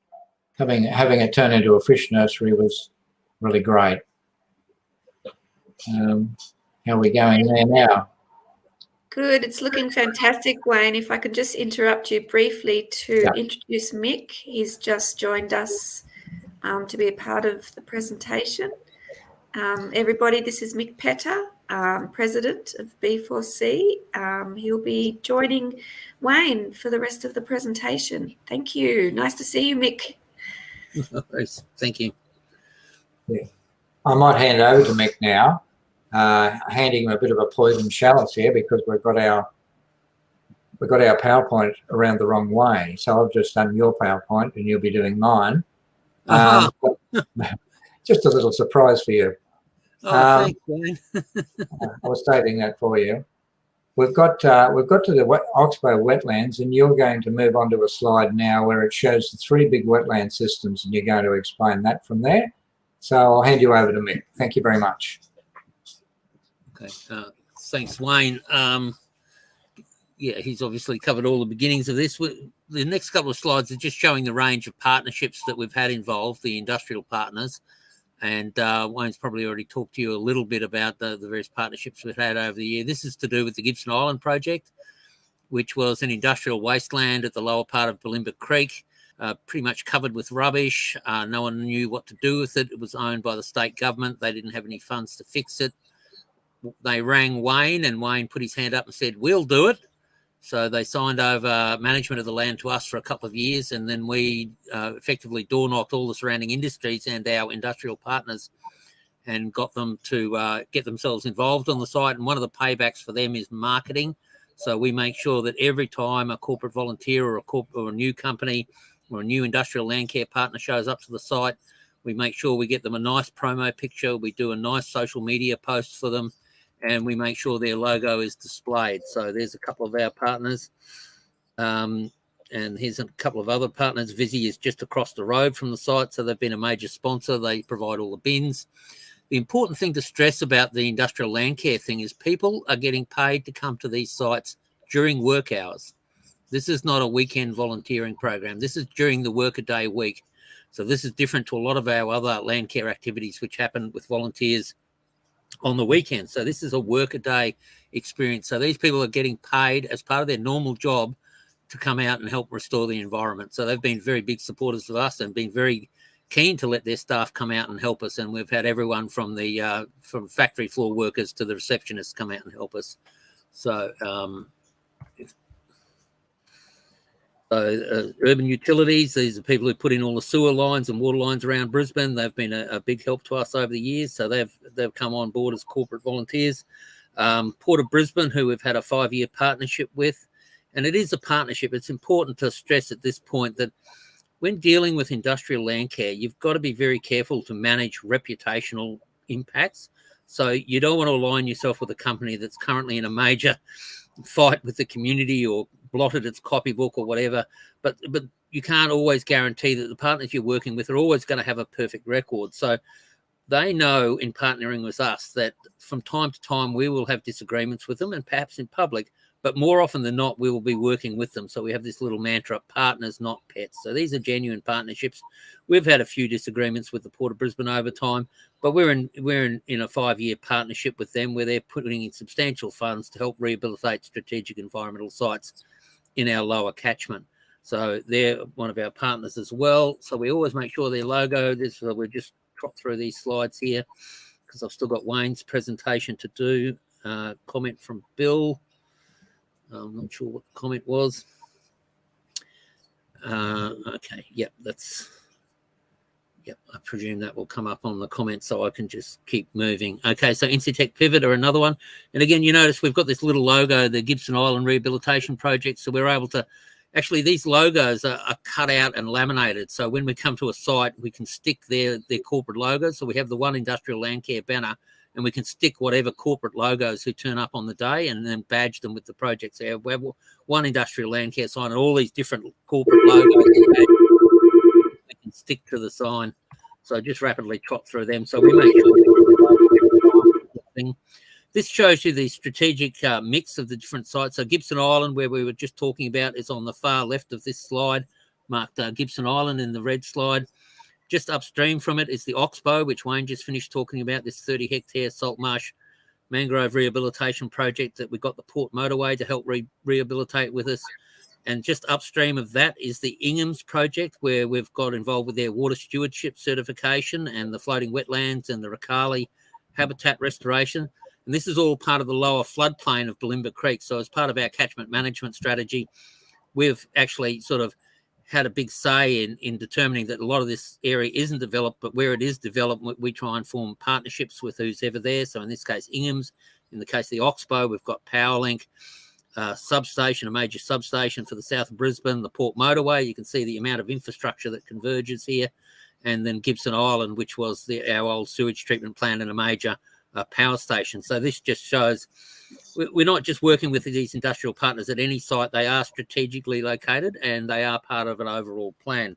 having it turn into a fish nursery was really great. How are we going there now? Good. It's looking fantastic, Wayne. If I could just interrupt you briefly to introduce Mick. He's just joined us to be a part of the presentation. Everybody, this is Mick Petter, President of B4C. He'll be joining Wayne for the rest of the presentation. Thank you. Nice to see you, Mick. Thank you. Yeah. I might hand over to Mick now, handing him a bit of a poison chalice here because we've got our PowerPoint around the wrong way. So I've just done your PowerPoint and you'll be doing mine. Just a little surprise for you. Oh, thanks, Wayne. I was stating that for you. We've got to the Oxbow wetlands, and you're going to move on to a slide now where it shows the 3 big wetland systems, and you're going to explain that from there. So I'll hand you over to Mick. Thank you very much. Okay, thanks, Wayne. Yeah, he's obviously covered all the beginnings of this. The next couple of slides are just showing the range of partnerships that we've had involved, the industrial partners. And Wayne's probably already talked to you a little bit about the various partnerships we've had over the year. This is to do with the Gibson Island project, which was an industrial wasteland at the lower part of Bulimba Creek, pretty much covered with rubbish. No one knew what to do with it. It was owned by the state government. They didn't have any funds to fix it. They rang Wayne, and Wayne put his hand up and said, "We'll do it." So they signed over management of the land to us for a couple of years, and then we effectively door-knocked all the surrounding industries and our industrial partners and got them to get themselves involved on the site. And one of the paybacks for them is marketing. So we make sure that every time a corporate volunteer or a new company or a new industrial land care partner shows up to the site, we make sure we get them a nice promo picture. We do a nice social media post for them, and we make sure their logo is displayed. So there's a couple of our partners. And here's a couple of other partners. Visi is just across the road from the site, so they've been a major sponsor. They provide all the bins. The important thing to stress about the industrial land care thing is people are getting paid to come to these sites during work hours. This is not a weekend volunteering program. This is during the workaday week. So this is different to a lot of our other land care activities, which happen with volunteers on the weekend. So this is a workaday experience. So these people are getting paid as part of their normal job to come out and help restore the environment. So they've been very big supporters of us and been very keen to let their staff come out and help us. And we've had everyone from the from factory floor workers to the receptionists come out and help us. So urban utilities, these are people who put in all the sewer lines and water lines around Brisbane. They've been a big help to us over the years. So they've come on board as corporate volunteers. Port of Brisbane, who we've had a 5-year partnership with. And it is a partnership. It's important to stress at this point that when dealing with industrial land care, you've got to be very careful to manage reputational impacts. So you don't want to align yourself with a company that's currently in a major fight with the community or blotted its copybook or whatever, but you can't always guarantee that the partners you're working with are always going to have a perfect record. So they know in partnering with us that from time to time we will have disagreements with them, and perhaps in public, but more often than not we will be working with them. So we have this little mantra: partners, not pets. So these are genuine partnerships. We've had a few disagreements with the Port of Brisbane over time, but we're in a 5-year partnership with them where they're putting in substantial funds to help rehabilitate strategic environmental sites in our lower catchment. So they're one of our partners as well. So we always make sure their logo, we'll just trot through these slides here because I've still got Wayne's presentation to do. Comment from Bill. I'm not sure what the comment was. Okay, yep, I presume that will come up on the comments so I can just keep moving. Okay, so Incitec Pivot are another one. And again, you notice we've got this little logo, the Gibson Island Rehabilitation Project. So we're able to, actually these logos are cut out and laminated. So when we come to a site, we can stick their corporate logos. So we have the One Industrial Land Care banner, and we can stick whatever corporate logos who turn up on the day and then badge them with the projects. So we have one industrial Landcare sign and all these different corporate logos we can stick to the sign. So just rapidly trot through them. So we make sure this shows you the strategic mix of the different sites. So Gibson Island, where we were just talking about, is on the far left of this slide, marked Gibson Island in the red slide. Just upstream from it is the Oxbow, which Wayne just finished talking about, this 30-hectare salt marsh mangrove rehabilitation project that we got the Port Motorway to help rehabilitate with us. And just upstream of that is the Ingham's project, where we've got involved with their water stewardship certification and the floating wetlands and the Ricali habitat restoration. And this is all part of the lower floodplain of Bulimba Creek. So as part of our catchment management strategy, we've actually sort of had a big say in determining that a lot of this area isn't developed, but where it is developed, we try and form partnerships with who's ever there. So in this case, Ingham's. In the case of the Oxbow, we've got Powerlink, substation, a major substation for the south of Brisbane, the Port Motorway. You can see the amount of infrastructure that converges here. And then Gibson Island, which was our old sewage treatment plant and a major power station. So this just shows we're not just working with these industrial partners at any site. They are strategically located and they are part of an overall plan.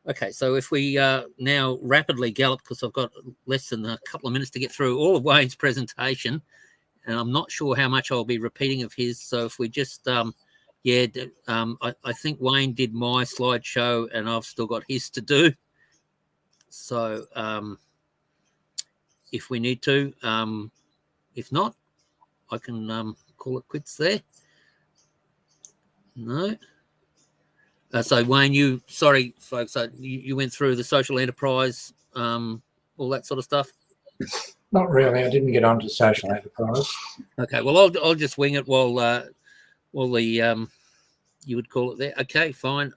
Okay, so if we now rapidly gallop, because I've got less than a couple of minutes to get through all of Wayne's presentation, and I'm not sure how much I'll be repeating of his. So if we just, I think Wayne did my slideshow and I've still got his to do. So if we need to, if not, I can call it quits there. No. So Wayne, sorry folks, you went through the social enterprise, all that sort of stuff. Not really. I didn't get onto social enterprise. Okay. Well, I'll just wing it while the you would call it there. Okay, fine.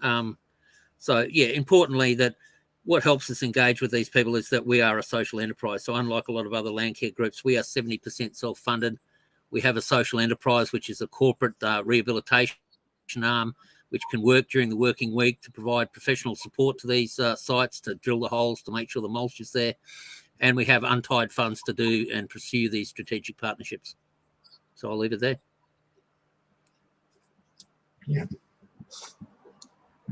So yeah, importantly, that what helps us engage with these people is that we are a social enterprise. So unlike a lot of other Landcare groups, we are 70% self-funded. We have a social enterprise, which is a corporate rehabilitation arm, which can work during the working week to provide professional support to these sites, to drill the holes, to make sure the mulch is there. And we have untied funds to do and pursue these strategic partnerships. So I'll leave it there. Yeah.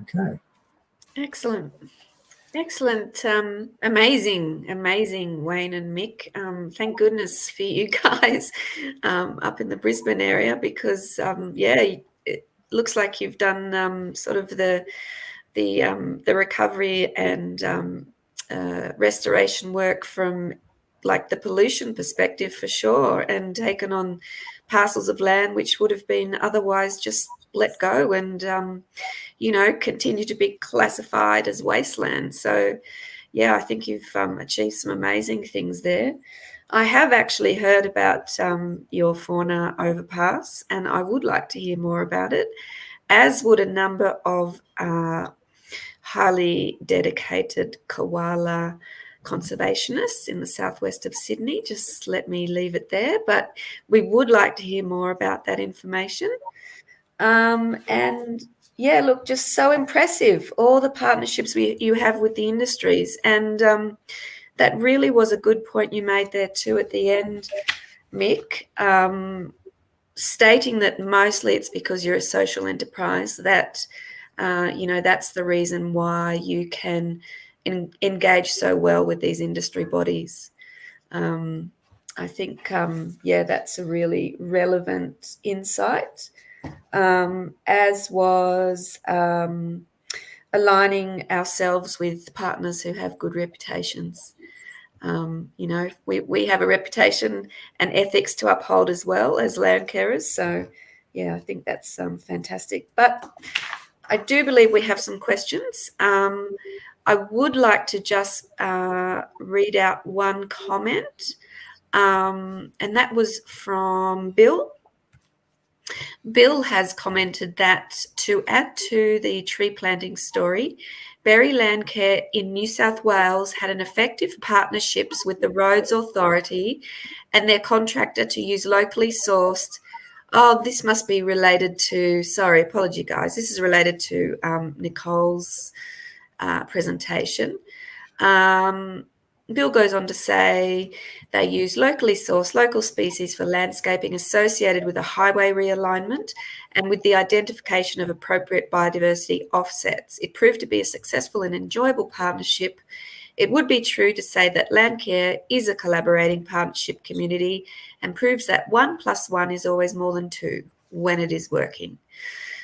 Okay. Excellent. Excellent. Amazing, Wayne and Mick. Thank goodness for you guys up in the Brisbane area, because, it looks like you've done sort of the recovery and restoration work from like the pollution perspective for sure, and taken on parcels of land which would have been otherwise just let go and continue to be classified as wasteland. So yeah, I think you've achieved some amazing things there. I have actually heard about your fauna overpass, and I would like to hear more about it, as would a number of highly dedicated koala conservationists in the southwest of Sydney. Just let me leave it there, but we would like to hear more about that information. And yeah, look, just so impressive, all the partnerships you have with the industries. And that really was a good point you made there too at the end, Mick, stating that mostly it's because you're a social enterprise that that's the reason why you can engage so well with these industry bodies. I think, that's a really relevant insight, as was aligning ourselves with partners who have good reputations. We have a reputation and ethics to uphold as well as Landcarers. So, yeah, I think that's fantastic. But I do believe we have some questions. I would like to just read out one comment, and that was from Bill. Bill has commented that to add to the tree planting story, Berry Landcare in New South Wales had an effective partnerships with the Roads Authority and their contractor to use locally sourced. Oh, this must be related to, sorry, apology guys. This is related to Nicole's presentation. Bill goes on to say they use locally sourced local species for landscaping associated with a highway realignment and with the identification of appropriate biodiversity offsets. It proved to be a successful and enjoyable partnership. It would be true to say that Landcare is a collaborating partnership community and proves that 1 + 1 is always more than 2 when it is working.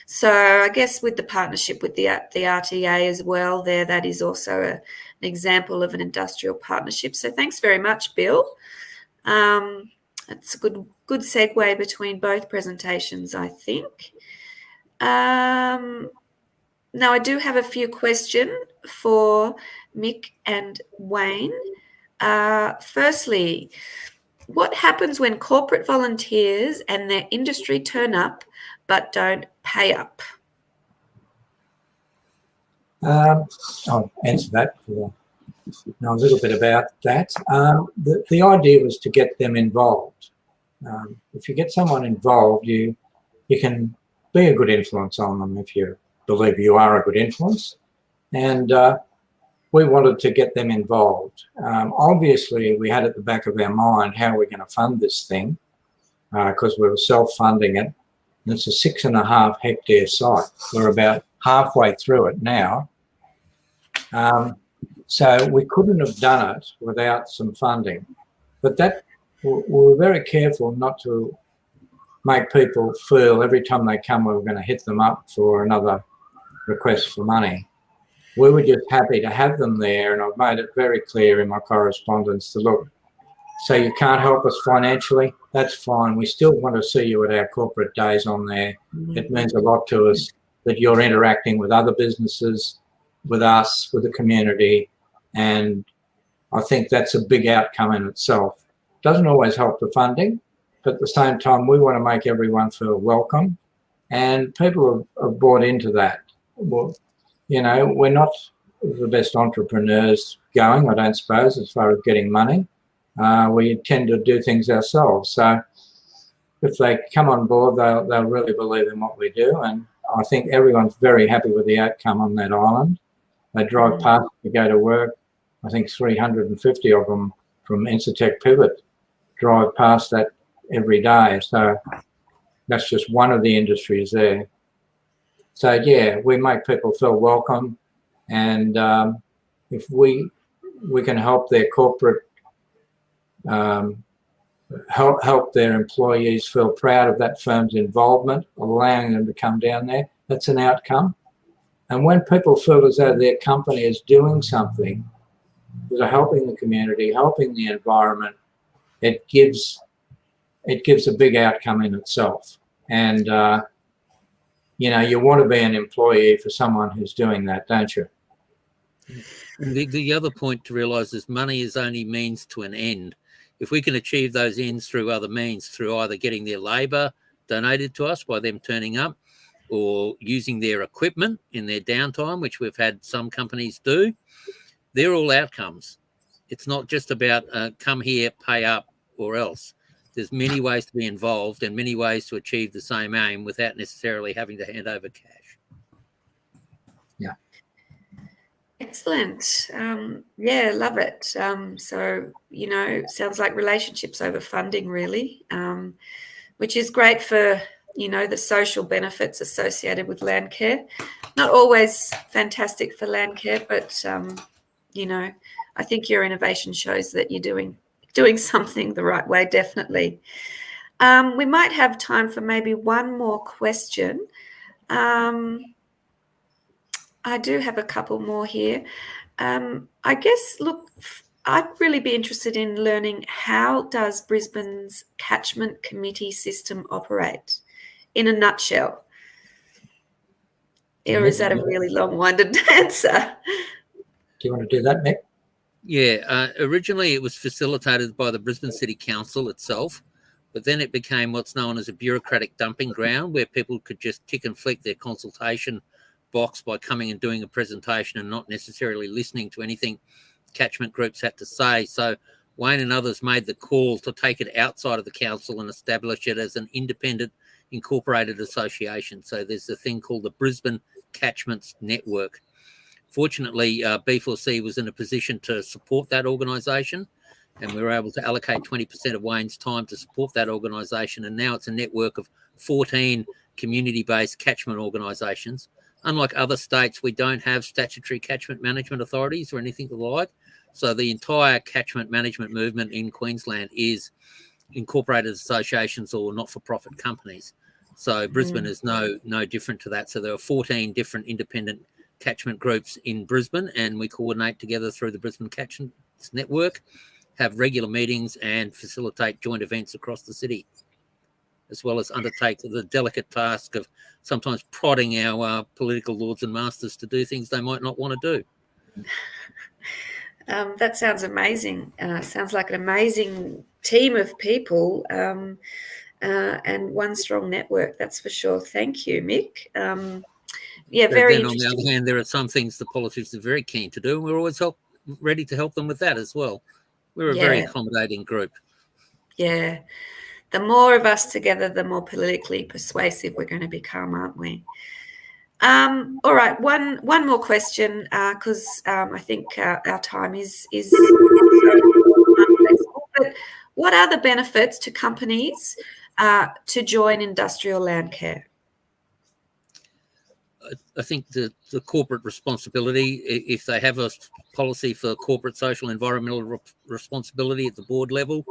So I guess with the partnership with the RTA as well there, that is also an example of an industrial partnership. So thanks very much, Bill. It's a good segue between both presentations, I think. Now I do have a few questions for Mick and Wayne. Firstly, what happens when corporate volunteers and their industry turn up but don't pay up? I'll answer that. Know a little bit about that. The idea was to get them involved. If you get someone involved, you can be a good influence on them if you believe you are a good influence. And we wanted to get them involved. Obviously, we had at the back of our mind how we're going to fund this thing because we were self-funding it. And it's a 6.5 hectare site. We're about halfway through it now. So we couldn't have done it without some funding. But that we were very careful not to make people feel every time they come we were going to hit them up for another request for money. We were just happy to have them there, and I've made it very clear in my correspondence to look, so you can't help us financially, that's fine. We still want to see you at our corporate days on there. It means a lot to us that you're interacting with other businesses, with us, with the community, and I think that's a big outcome in itself. Doesn't always help the funding, but at the same time, we want to make everyone feel welcome, and people have bought into that. Well, you know, we're not the best entrepreneurs going, I don't suppose, as far as getting money. We tend to do things ourselves. So if they come on board, they'll really believe in what we do. And I think everyone's very happy with the outcome on that island. They drive past to go to work. I think 350 of them from Incitec Pivot drive past that every day. So that's just one of the industries there. So yeah, we make people feel welcome, and if we can help their corporate, help their employees feel proud of that firm's involvement, allowing them to come down there, that's an outcome. And when people feel as though their company is doing something that are helping the community, helping the environment, it gives a big outcome in itself. And you know, you want to be an employee for someone who's doing that, don't you? The other point to realise is money is only means to an end. If we can achieve those ends through other means, through either getting their labour donated to us by them turning up, or using their equipment in their downtime, which we've had some companies do, they're all outcomes. It's not just about come here, pay up, or else. There's many ways to be involved and many ways to achieve the same aim without necessarily having to hand over cash. Yeah. Excellent. Yeah, love it. So, you know, sounds like relationships over funding, really, which is great for, you know, the social benefits associated with Landcare. Not always fantastic for Landcare, but, you know, I think your innovation shows that you're doing something the right way, definitely. We might have time for maybe one more question. I do have a couple more here. I guess, look, I'd really be interested in learning, how does Brisbane's catchment committee system operate in a nutshell? Or is that a really long-winded answer? Do you want to do that, Mick? Yeah, originally it was facilitated by the Brisbane City Council itself, but then it became what's known as a bureaucratic dumping ground where people could just tick and flick their consultation box by coming and doing a presentation and not necessarily listening to anything catchment groups had to say. So Wayne and others made the call to take it outside of the council and establish it as an independent incorporated association. So there's a thing called the Brisbane Catchments Network. Fortunately, B4C was in a position to support that organisation, and we were able to allocate 20% of Wayne's time to support that organisation. And now it's a network of 14 community-based catchment organisations. Unlike other states, we don't have statutory catchment management authorities or anything like. So the entire catchment management movement in Queensland is incorporated associations or not-for-profit companies. So Brisbane is no different to that. So there are 14 different independent catchment groups in Brisbane, and we coordinate together through the Brisbane Catchments Network, have regular meetings and facilitate joint events across the city, as well as undertake the delicate task of sometimes prodding our political lords and masters to do things they might not want to do. That sounds amazing. Sounds like an amazing team of people and one strong network, that's for sure. Thank you, Mick. Yeah, very then interesting. On the other hand, there are some things the politicians are very keen to do, and we're always ready to help them with that as well. We're a very accommodating group. Yeah. The more of us together, the more politically persuasive we're going to become, aren't we? All right, one more question, because I think our time is but what are the benefits to companies to join industrial land care? I think the corporate responsibility, if they have a policy for corporate social environmental responsibility at the board level,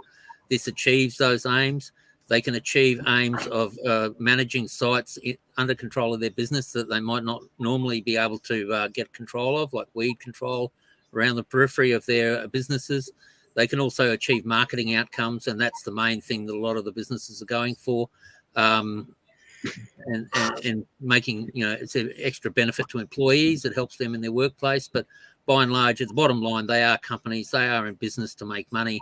this achieves those aims. They can achieve aims of managing sites under control of their business that they might not normally be able to get control of, like weed control around the periphery of their businesses. They can also achieve marketing outcomes, and that's the main thing that a lot of the businesses are going for. And making, it's an extra benefit to employees. It helps them in their workplace. But by and large, at the bottom line, they are companies. They are in business to make money.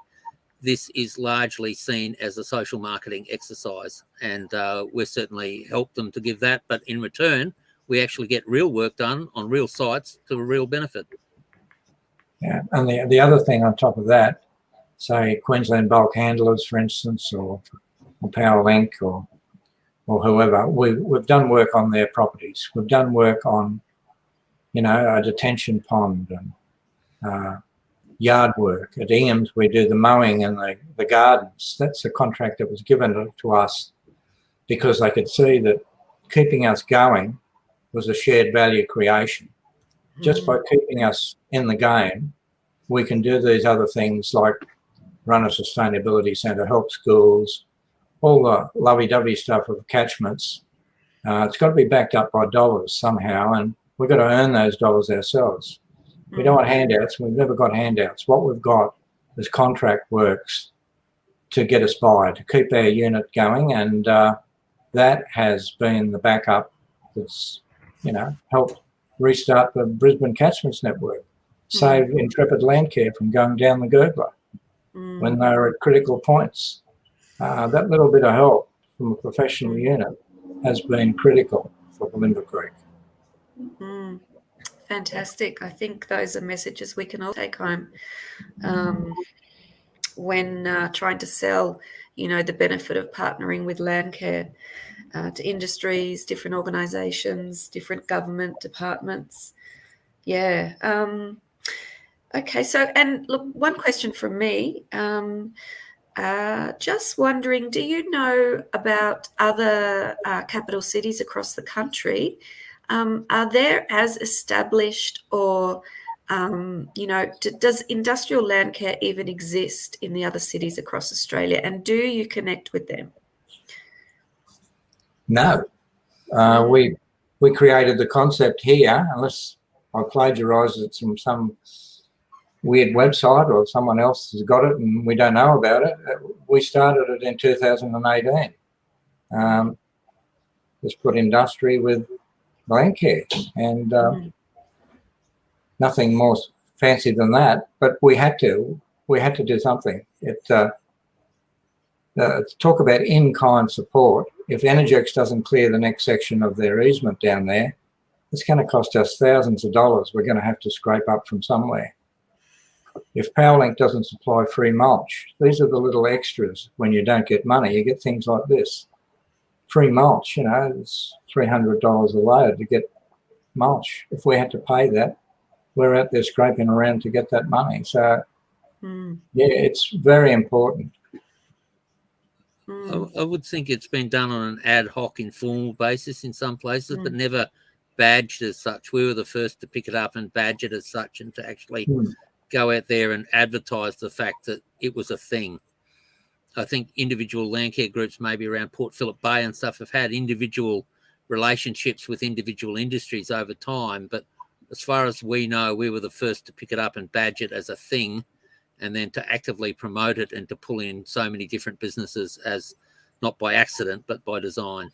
This is largely seen as a social marketing exercise, and we certainly help them to give that. But in return, we actually get real work done on real sites to a real benefit. Yeah, and the other thing on top of that, say Queensland Bulk Handlers, for instance, or Powerlink, or whoever, we've done work on their properties. We've done work on, a detention pond and yard work. At Ingham's, we do the mowing and the gardens. That's a contract that was given to us because they could see that keeping us going was a shared value creation. Just by keeping us in the game, we can do these other things like run a sustainability centre, help schools, all the lovey-dovey stuff of catchments. It's got to be backed up by dollars somehow, and we've got to earn those dollars ourselves. We don't want handouts. We've never got handouts. What we've got is contract works to get us by, to keep our unit going, and that has been the backup that's, helped restart the Brisbane Catchments Network, save Intrepid Landcare from going down the gurgler when they were at critical points. That little bit of help from a professional unit has been critical for Bulimba Creek. Fantastic. I think those are messages we can all take home when trying to sell, the benefit of partnering with Landcare to industries, different organisations, different government departments. Yeah. Okay. So, and look, one question from me. Just wondering, do you know about other capital cities across the country? Are there as established or, does industrial land care even exist in the other cities across Australia? And do you connect with them? No. We created the concept here, unless I plagiarised it from some weird website or someone else has got it and we don't know about it. We started it in 2018. Just put industry with Landcare, and nothing more fancy than that. But we had to do something. Talk about in-kind support. If Energex doesn't clear the next section of their easement down there, it's going to cost us thousands of dollars. We're going to have to scrape up from somewhere. If Powerlink doesn't supply free mulch, these are the little extras. When you don't get money, you get things like this. Free mulch, it's $300 a load to get mulch. If we had to pay that, we're out there scraping around to get that money. So, Mm. yeah, it's very important. I would think it's been done on an ad hoc, informal basis in some places, but never badged as such. We were the first to pick it up and badge it as such, and to actually go out there and advertise the fact that it was a thing. I think individual Landcare groups, maybe around Port Phillip Bay and stuff, have had individual relationships with individual industries over time. But as far as we know, we were the first to pick it up and badge it as a thing, and then to actively promote it and to pull in so many different businesses, as not by accident, but by design.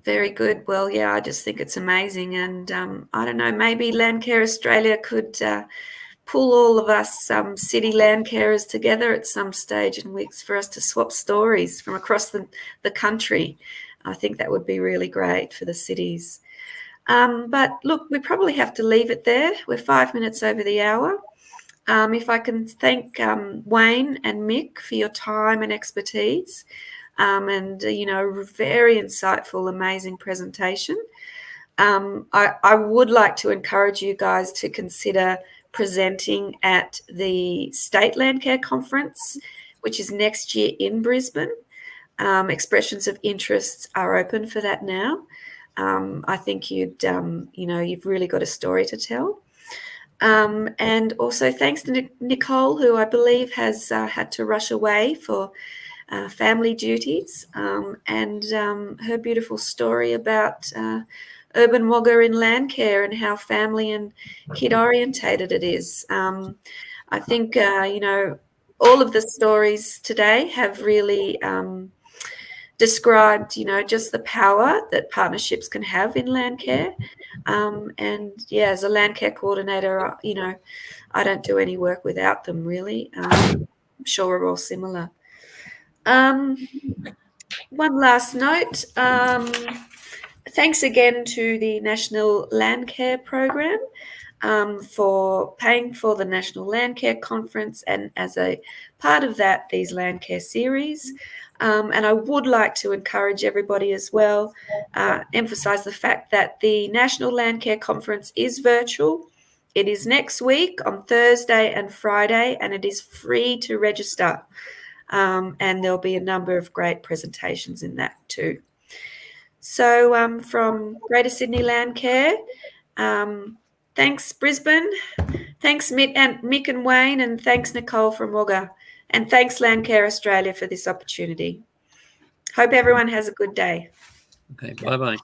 Very good. Well, yeah, I just think it's amazing. And I don't know, maybe Landcare Australia could pull all of us city Landcarers together at some stage in weeks for us to swap stories from across the country. I think that would be really great for the cities. But look, we probably have to leave it there. We're 5 minutes over the hour. If I can thank Wayne and Mick for your time and expertise, and very insightful, amazing presentation. I would like to encourage you guys to consider presenting at the State Landcare Conference, which is next year in Brisbane. Expressions of interests are open for that now. I think you've really got a story to tell. And also thanks to Nicole, who I believe has had to rush away for family duties, and her beautiful story about urban wagga in Landcare and how family and kid orientated it is. I think, all of the stories today have really described, just the power that partnerships can have in Landcare. And yeah, as a Landcare coordinator, I don't do any work without them, really. I'm sure we're all similar. One last note. Thanks again to the National Landcare Program for paying for the National Landcare Conference, and as a part of that, these Landcare series. And I would like to encourage everybody as well, emphasise the fact that the National Landcare Conference is virtual. It is next week on Thursday and Friday, and it is free to register. And there'll be a number of great presentations in that too. So from Greater Sydney Landcare, thanks Brisbane, thanks Mick and Wayne, and thanks Nicole from Wagga, and thanks Landcare Australia for this opportunity. Hope everyone has a good day. Okay, bye-bye.